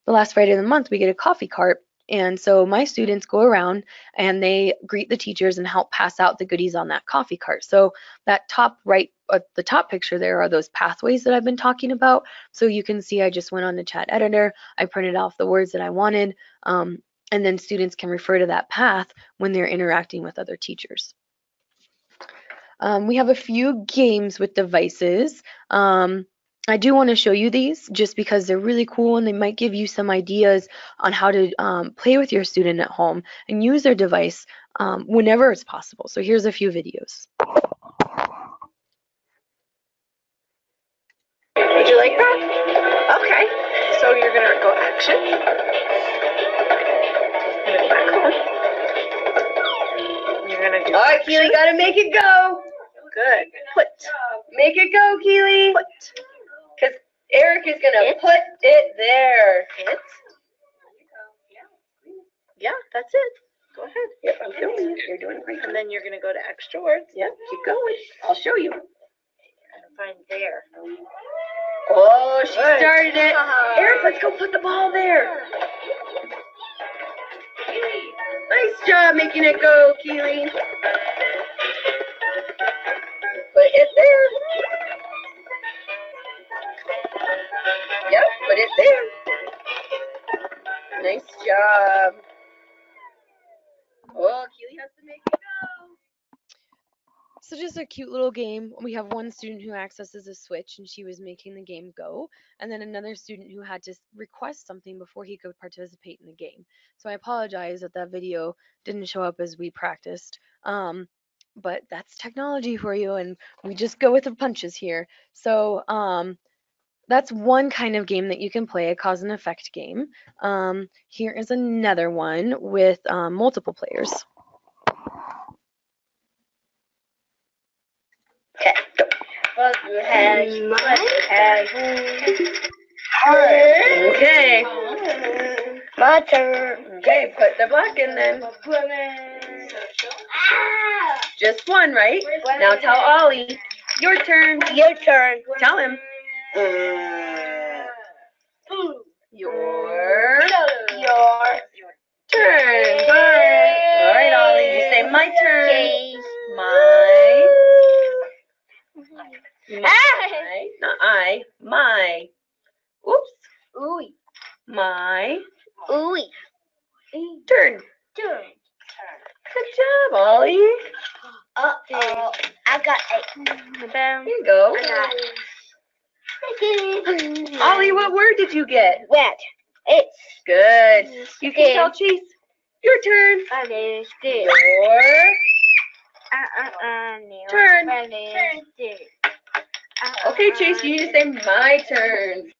the last Friday of the month, we get a coffee cart. And so my students go around and they greet the teachers and help pass out the goodies on that coffee cart. So that top right, the top picture there are those pathways that I've been talking about. So you can see I just went on the chat editor, I printed off the words that I wanted, and then students can refer to that path when they're interacting with other teachers. We have a few games with devices. I do want to show you these just because they're really cool and they might give you some ideas on how to play with your student at home and use their device whenever it's possible. So here's a few videos. Would you like that? Okay, so you're gonna go action. And then back home. You're gonna do All right, Keely, gotta make it go. good. Put. Make it go, Keely. Put. Because Eric is gonna put it there. It. Yeah, that's it. Go ahead. Yep, I'm filming you. You're doing great. And then you're gonna go to extra words. Yep, keep going. I'll show you. And find there. Oh, she Good. started it. Eric, let's go put the ball there. Nice job making it go, Keely. Put it there. Yep, put it there. Nice job. Oh, Keely has to make it go. So just a cute little game. We have one student who accesses a switch and she was making the game go, and then another student who had to request something before he could participate in the game. So I apologize that that video didn't show up as we practiced. But that's technology for you, and we just go with the punches here. So that's one kind of game that you can play, a cause and effect game. Here is another one with multiple players. Okay, go. What you have? What you have? Okay. My turn. Okay, put the block in then. Just one, right? Now tell Ollie. Your turn. Your turn. Tell him. Your turn. All right, Ollie. You say my turn. My. Not I. My. Oops. Ooh. My Ooh. turn. Good job, Ollie. Uh-oh. I got it. Here you go. Ollie, what word did you get? Wet. It's Good. You can tell Chase. Your turn. good. Your turn. Okay, Chase, you need to say my turn.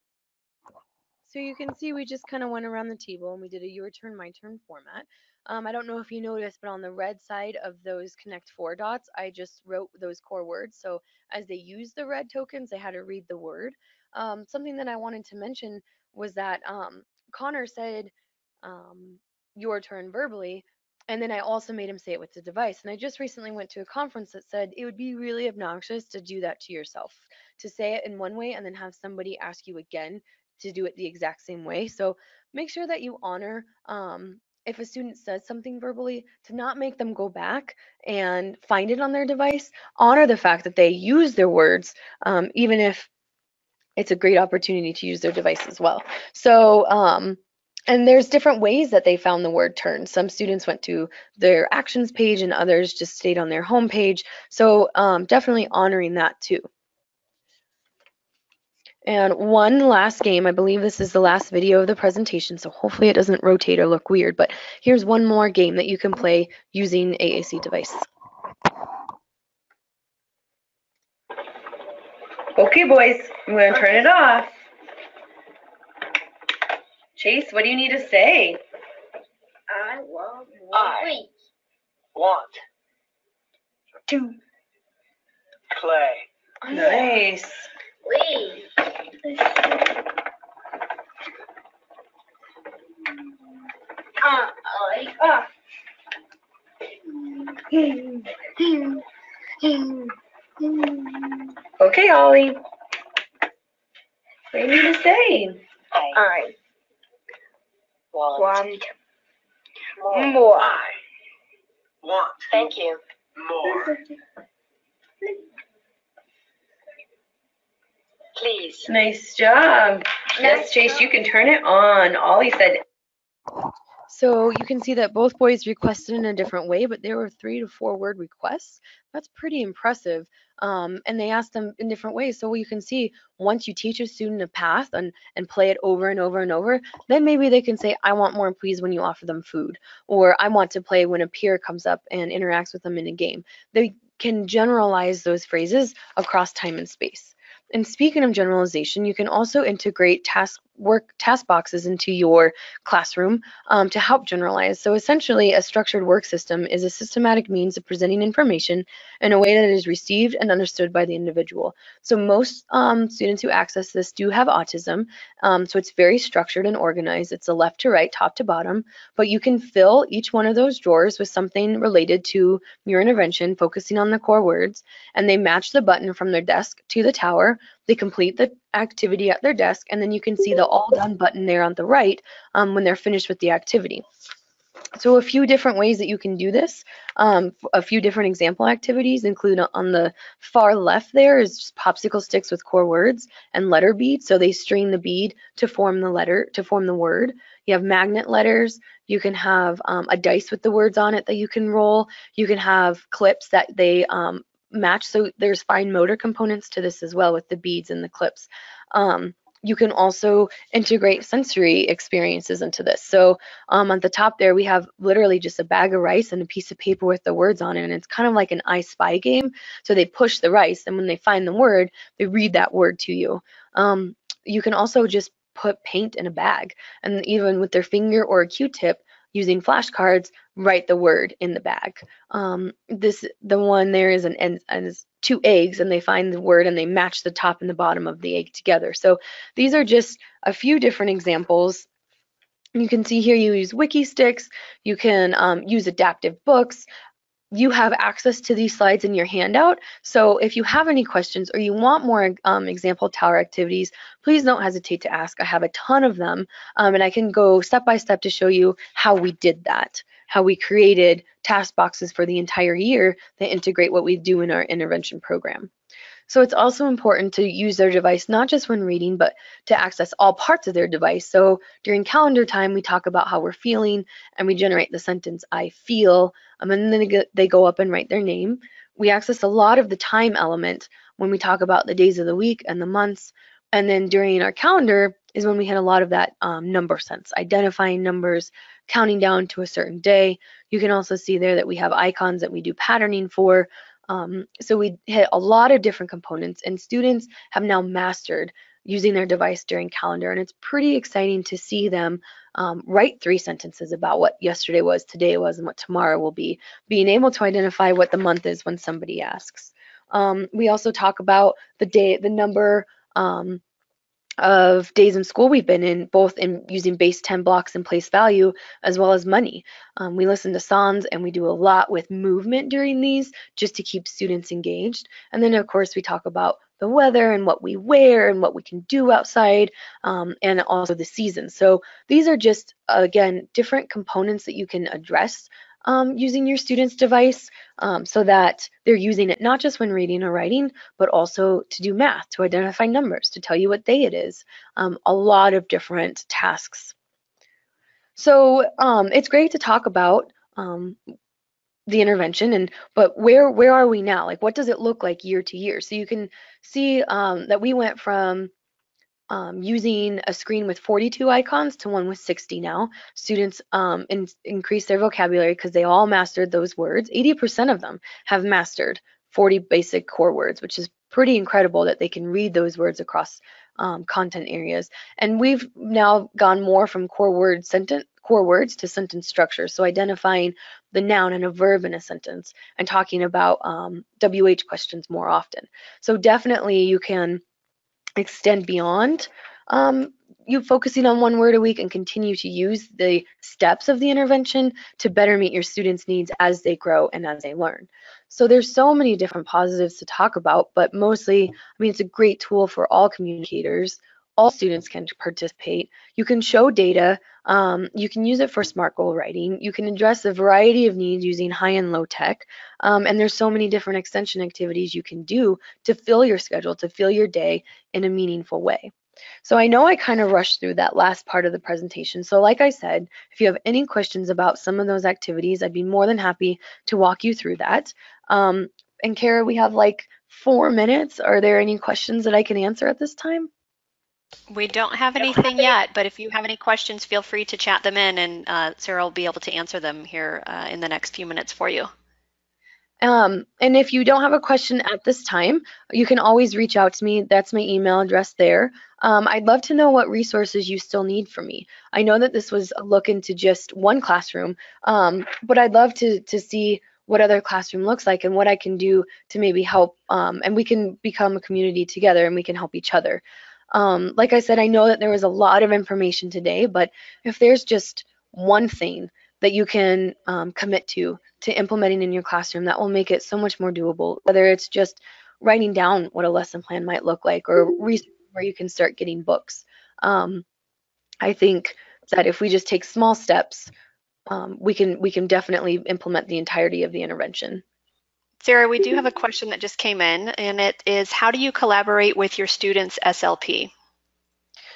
So you can see we just kind of went around the table and we did a your turn, my turn format. I don't know if you noticed, but on the red side of those connect four dots, I just wrote those core words. So as they used the red tokens, they had to read the word. Something that I wanted to mention was that Connor said your turn verbally, and then I also made him say it with the device. And I just recently went to a conference that said it would be really obnoxious to do that to yourself, to say it in one way and then have somebody ask you again to do it the exact same way. So make sure that you honor if a student says something verbally, to not make them go back and find it on their device. Honor the fact that they use their words, even if it's a great opportunity to use their device as well. So and there's different ways that they found the word turn. Some students went to their actions page and others just stayed on their home page. So definitely honoring that too. And one last game, I believe this is the last video of the presentation, so hopefully it doesn't rotate or look weird, but here's one more game that you can play using AAC devices. Okay, boys, I'm going to turn it off. Chase, what do you need to say? I want to play. Nice. Wait. Okay, Ollie. What do you need to say? I Want more. I want Thank you. more. Please. Nice job. Yes, Chase, you can turn it on. Ollie said. So you can see that both boys requested in a different way, but there were 3 to 4 word requests. That's pretty impressive. And they asked them in different ways. So you can see once you teach a student a path and play it over and over and over, then maybe they can say, I want more please when you offer them food, or I want to play when a peer comes up and interacts with them in a game. They can generalize those phrases across time and space. And speaking of generalization, you can also integrate task work task boxes into your classroom to help generalize. So essentially, a structured work system is a systematic means of presenting information in a way that is received and understood by the individual. So most students who access this do have autism, so it's very structured and organized. It's a left to right, top to bottom, but you can fill each one of those drawers with something related to your intervention, focusing on the core words, and they match the button from their desk to the tower. They complete the activity at their desk, and then you can see the all done button there on the right when they're finished with the activity. So a few different ways that you can do this, a few different example activities include on the far left there is just popsicle sticks with core words and letter beads. So they string the bead to form the letter, to form the word. You have magnet letters. You can have a dice with the words on it that you can roll. You can have clips that they match. So there's fine motor components to this as well with the beads and the clips. You can also integrate sensory experiences into this. So at the top there, we have literally just a bag of rice and a piece of paper with the words on it. And it's kind of like an I Spy game. So they push the rice, and when they find the word, they read that word to you. You can also just put paint in a bag, and even with their finger or a Q-tip, using flashcards, write the word in the bag. The one there is two eggs, and they find the word and they match the top and the bottom of the egg together. So these are just a few different examples. You can see here you use wiki sticks, you can use adaptive books. You have access to these slides in your handout. So if you have any questions or you want more example tower activities, please don't hesitate to ask. I have a ton of them, and I can go step by step to show you how we did that, how we created task boxes for the entire year that integrate what we do in our intervention program. So it's also important to use their device not just when reading, but to access all parts of their device. So during calendar time, we talk about how we're feeling, and we generate the sentence, I feel, and then they go up and write their name. We access a lot of the time element when we talk about the days of the week and the months. And then during our calendar is when we had a lot of that number sense, identifying numbers, counting down to a certain day. You can also see there that we have icons that we do patterning for. So we hit a lot of different components, and students have now mastered using their device during calendar, and it's pretty exciting to see them write 3 sentences about what yesterday was, today was, and what tomorrow will be, being able to identify what the month is when somebody asks. We also talk about the number of days in school we've been in, both in using base 10 blocks and place value, as well as money. We listen to songs, and we do a lot with movement during these just to keep students engaged. And then of course we talk about the weather and what we wear and what we can do outside, and also the season. So these are just, again, different components that you can address using your student's device, so that they're using it not just when reading or writing, but also to do math, to identify numbers, to tell you what day it is, a lot of different tasks. So it's great to talk about the intervention, but where are we now? Like, what does it look like year to year? So you can see that we went from using a screen with 42 icons to one with 60 now. Students increase their vocabulary because they all mastered those words. 80% of them have mastered 40 basic core words, which is pretty incredible that they can read those words across content areas. And we've now gone more from core words to sentence structure. So identifying the noun and a verb in a sentence, and talking about WH questions more often. So definitely you can extend beyond you focusing on one word a week, and continue to use the steps of the intervention to better meet your students' needs as they grow and as they learn. So there's so many different positives to talk about, but mostly, it's a great tool for all communicators. All students can participate. You can show data. You can use it for SMART goal writing. You can address a variety of needs using high and low tech. And there's so many different extension activities you can do to fill your schedule, to fill your day in a meaningful way. So I know I kind of rushed through that last part of the presentation. So like I said, if you have any questions about some of those activities, I'd be more than happy to walk you through that. And Kara, we have like 4 minutes. Are there any questions that I can answer at this time? We don't have anything yet, but if you have any questions, feel free to chat them in, and Sarah will be able to answer them here in the next few minutes for you. And if you don't have a question at this time, you can always reach out to me. That's my email address there. I'd love to know what resources you still need from me. I know that this was a look into just one classroom, but I'd love to see what other classroom looks like and what I can do to maybe help, and we can become a community together and we can help each other. Like I said, I know that there was a lot of information today, but if there's just one thing that you can commit to implementing in your classroom, that will make it so much more doable, whether it's just writing down what a lesson plan might look like or research where you can start getting books. I think that if we just take small steps, we can definitely implement the entirety of the intervention. Sarah, we do have a question that just came in, and it is, how do you collaborate with your students' SLP?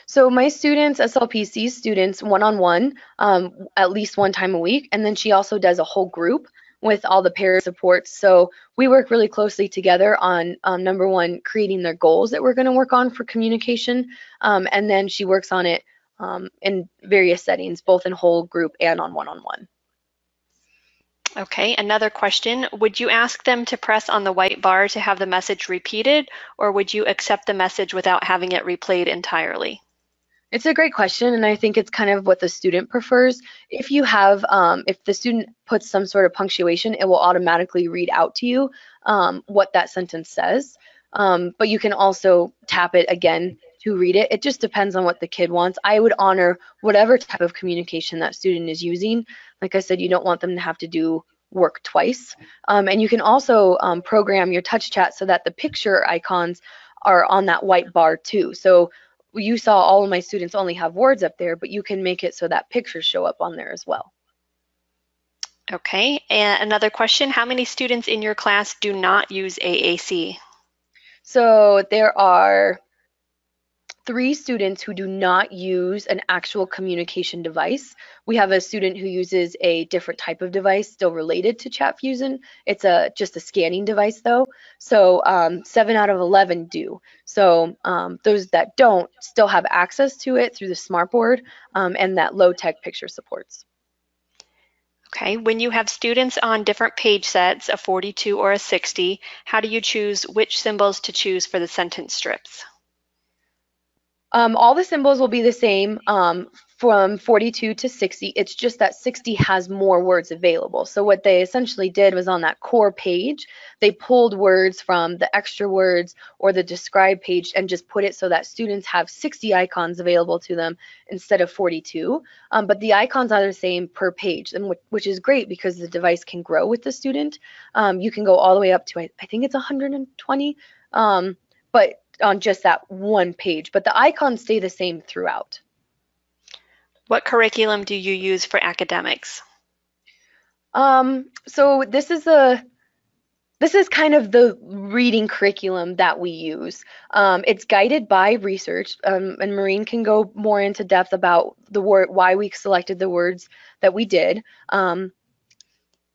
So my students, SLP sees students one-on-one at least one time a week, and then she also does a whole group with all the pair supports. So we work really closely together on number one, creating their goals that we're going to work on for communication, and then she works on it in various settings, both in whole group and on one-on-one. Okay, another question. Would you ask them to press on the white bar to have the message repeated, or would you accept the message without having it replayed entirely? It's a great question, and I think it's kind of what the student prefers. If you have, if the student puts some sort of punctuation, it will automatically read out to you what that sentence says. But you can also tap it again to read it. It just depends on what the kid wants. I would honor whatever type of communication that student is using. Like I said, you don't want them to have to do work twice. And you can also program your touch chat so that the picture icons are on that white bar too. So you saw all of my students only have words up there, but you can make it so that pictures show up on there as well. Okay, and another question, how many students in your class do not use AAC? So there are 3 students who do not use an actual communication device. We have a student who uses a different type of device still related to Chat Fusion. It's just a scanning device though. So 7 out of 11 do. So those that don't still have access to it through the Smartboard and that low-tech picture supports. Okay, when you have students on different page sets, a 42 or a 60, how do you choose which symbols to choose for the sentence strips? All the symbols will be the same from 42 to 60. It's just that 60 has more words available. So what they essentially did was on that core page, they pulled words from the extra words or the describe page and just put it so that students have 60 icons available to them instead of 42. But the icons are the same per page, and which is great because the device can grow with the student. You can go all the way up to, I think it's 120, but on just that one page, but the icons stay the same throughout. What curriculum do you use for academics? So this is kind of the reading curriculum that we use. It's guided by research, and Maureen can go more into depth about the why we selected the words that we did.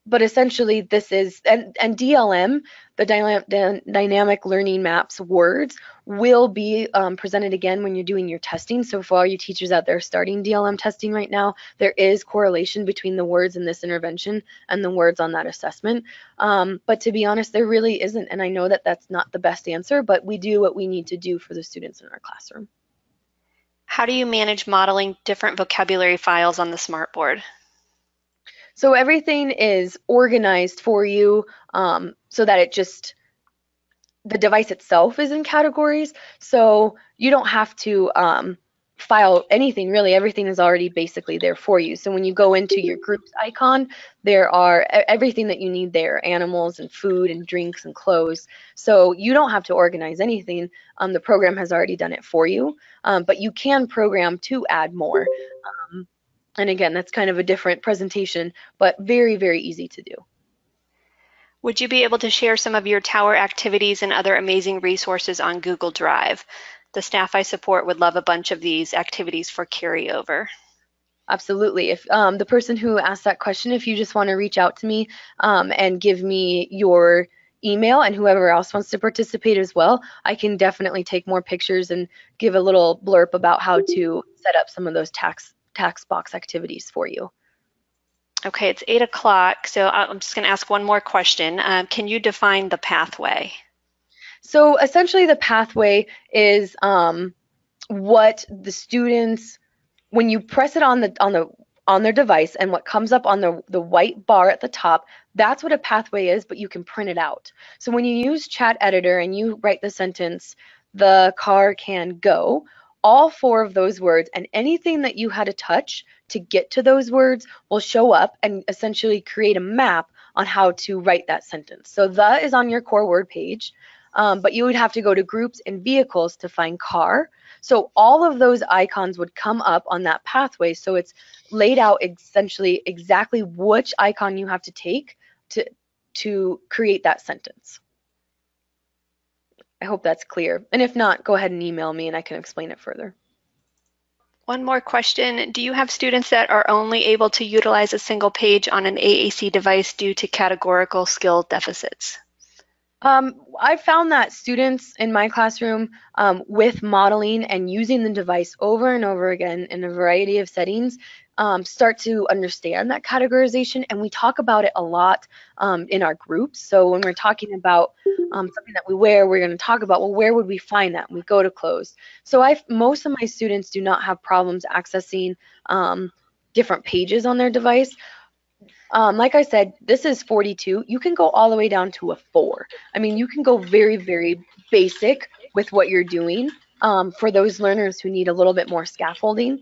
But essentially this is, and DLM, the dynamic learning maps words will be presented again when you're doing your testing. So for all you teachers out there starting DLM testing right now, there is correlation between the words in this intervention and the words on that assessment. But to be honest, there really isn't. And I know that that's not the best answer, but we do what we need to do for the students in our classroom. How do you manage modeling different vocabulary files on the Smartboard? So everything is organized for you so that it just, the device itself is in categories. So you don't have to file anything really. Everything is already basically there for you. So when you go into your groups icon, there are everything that you need there, animals and food and drinks and clothes. So you don't have to organize anything. The program has already done it for you, but you can program to add more. And again, that's kind of a different presentation, but very, very easy to do. Would you be able to share some of your tower activities and other amazing resources on Google Drive? The staff I support would love a bunch of these activities for carryover. Absolutely. If the person who asked that question, if you just want to reach out to me and give me your email, and whoever else wants to participate as well, I can definitely take more pictures and give a little blurb about how to set up some of those tax box activities for you. Okay, it's 8 o'clock, so I'm just going to ask one more question. Can you define the pathway? So essentially the pathway is what the students, when you press it on their device, and what comes up on the white bar at the top, that's what a pathway is, but you can print it out. So when you use chat editor and you write the sentence, the car can go, all 4 of those words and anything that you had to touch to get to those words will show up and essentially create a map on how to write that sentence. So the is on your core word page, but you would have to go to groups and vehicles to find car. So all of those icons would come up on that pathway. So it's laid out essentially exactly which icon you have to take to create that sentence. I hope that's clear. And if not, go ahead and email me and I can explain it further. One more question. Do you have students that are only able to utilize a single page on an AAC device due to categorical skill deficits? I've found that students in my classroom with modeling and using the device over and over again in a variety of settings start to understand that categorization, and we talk about it a lot in our groups. So when we're talking about something that we wear, we're going to talk about, well, where would we find that? And we go to closed. So most of my students do not have problems accessing different pages on their device. Like I said, this is 42. You can go all the way down to a 4. I mean, you can go very, very basic with what you're doing for those learners who need a little bit more scaffolding.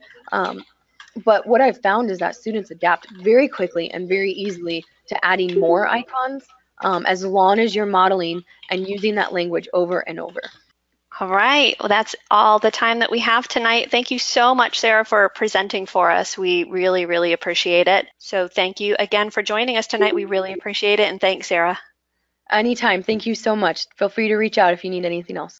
But what I've found is that students adapt very quickly and very easily to adding more icons as long as you're modeling and using that language over and over. All right. Well, that's all the time that we have tonight. Thank you so much, Sarah, for presenting for us. We really, really appreciate it. So thank you again for joining us tonight. We really appreciate it. And thanks, Sarah. Anytime. Thank you so much. Feel free to reach out if you need anything else.